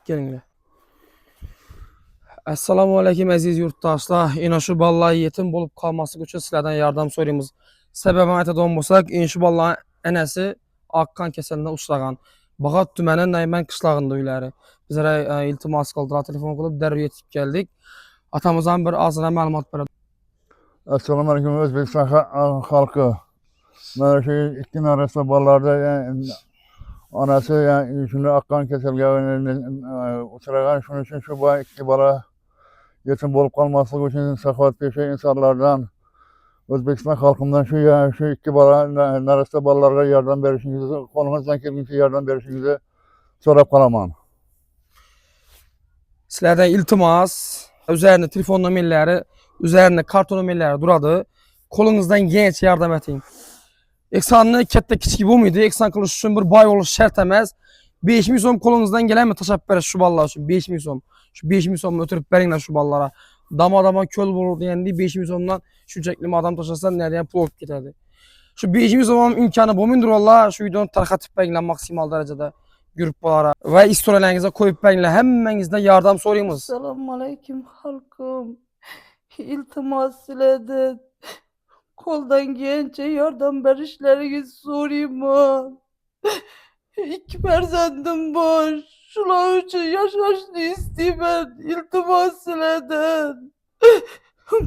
Gelin. Assalamu alaykum aziz yurttaşlar. Ina şu ballar yetim bolup kalması üçün sizlerden yardım soruyoruz. Sebebini aytadan bolsak, şu balların enesi Akkan keselinden uçrağan. Bağat tümənin Nayman qışlağında öyləri. Bizlərə iltimas qıldılar, telefon qılıb dərhal yetib gəldik. Atamızdan bir azına məlumat verdi. Assalamu alaikum Özbekistan halkı. Ben şey ikkin arasında ballarda yani, anası yani şimdi Akkan keselgahının uçuragan şunun için şu bu iki bala yetim bolup kalması için sakat peşe insanlardan Özbekistan halkından şu iki bala arasında ballara yardım verişinizi kolunuzdan geldiğince yardım verişinizi sorap kalamam. Sizlərdən iltimas, üzərində telefon nömrələri, üzərində karton nömrələri duradı. Kolunuzdan genç yardım edin. Eksanını kette kiçik bu muydu? Eksan kılıç üçün bir bay oluş şart eməz. 5000 so'm kolunuzdan gelen mi teşekkür şu ballar için 5000 so'm. Şu 5000 so'm ötürüp verin şu ballara. Dama köl bulur diyendi 5000 so'mdan şu çeklim adam taşısan nereye pul olup giderdi. Şu 5000 so'm imkanı bu mindir valla şu videonu tarqatıp verin maksimal derecede gruplara ve istoryalaringize koyup verin hemmenizden yardım soruyoruz. Assalamu aleyküm halkım. İltimas siledi. Koldan gelince yardım verişlerinizi sorayım. İki ferzendim var. Şular için yaşaşını isteyeyim ben. İltimas sileden.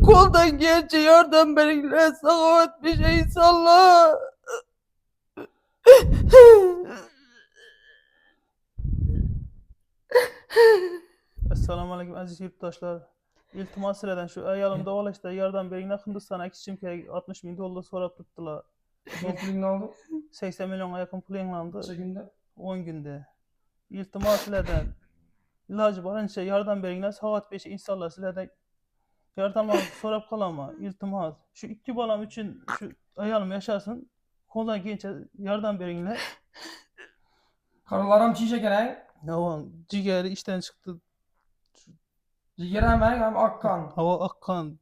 Koldan gelince yardım verirler. Sağ bir şey inşallah. Assalamu alaikum aziz yurttaşlar. İltimas eden şu ayalımda olaşta yardım berin Hindistan'a gitmişim 60 bin dolar sorup tuttular. Ne oldu? 80 milyona yakın pul yayınlandı. 10 günde. İltimas eden ilacı barınca yardım berin saat 5 insanlar sizlerden yardımlar sorup kalama. İltimas. Şu iki balam için şu ayalım yaşasın. Koldan gençe yardım berinler. Karılarım çiğce gelen. Ne var? Ciğeri işten çıktı. Ciğeren verin hem Akkan. Hava akkan.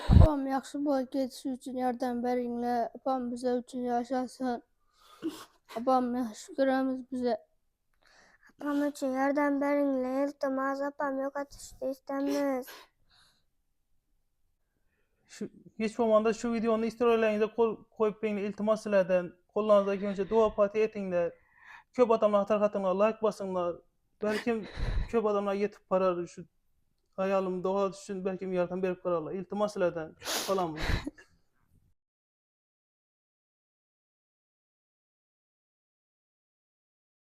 Apam yaxşı boy geçişi üçün yardım veringlər. Apam bize üçün yaşasın. Apam yaxşı görəmiz bize. Apam için yardım veringlər. İltimas apam yok ateşte istemez. Şu geç zamanda şu videonun istorylerinize koyup beni iltimas eden kollarınızdaki önce dua pati etinler. Köp adamlar tarkatınlar, like basınlar. Belki köp adamlar yetip parar şu ayalım doğa düşün belki yardım verip kararlar. İltimas eden falan mı?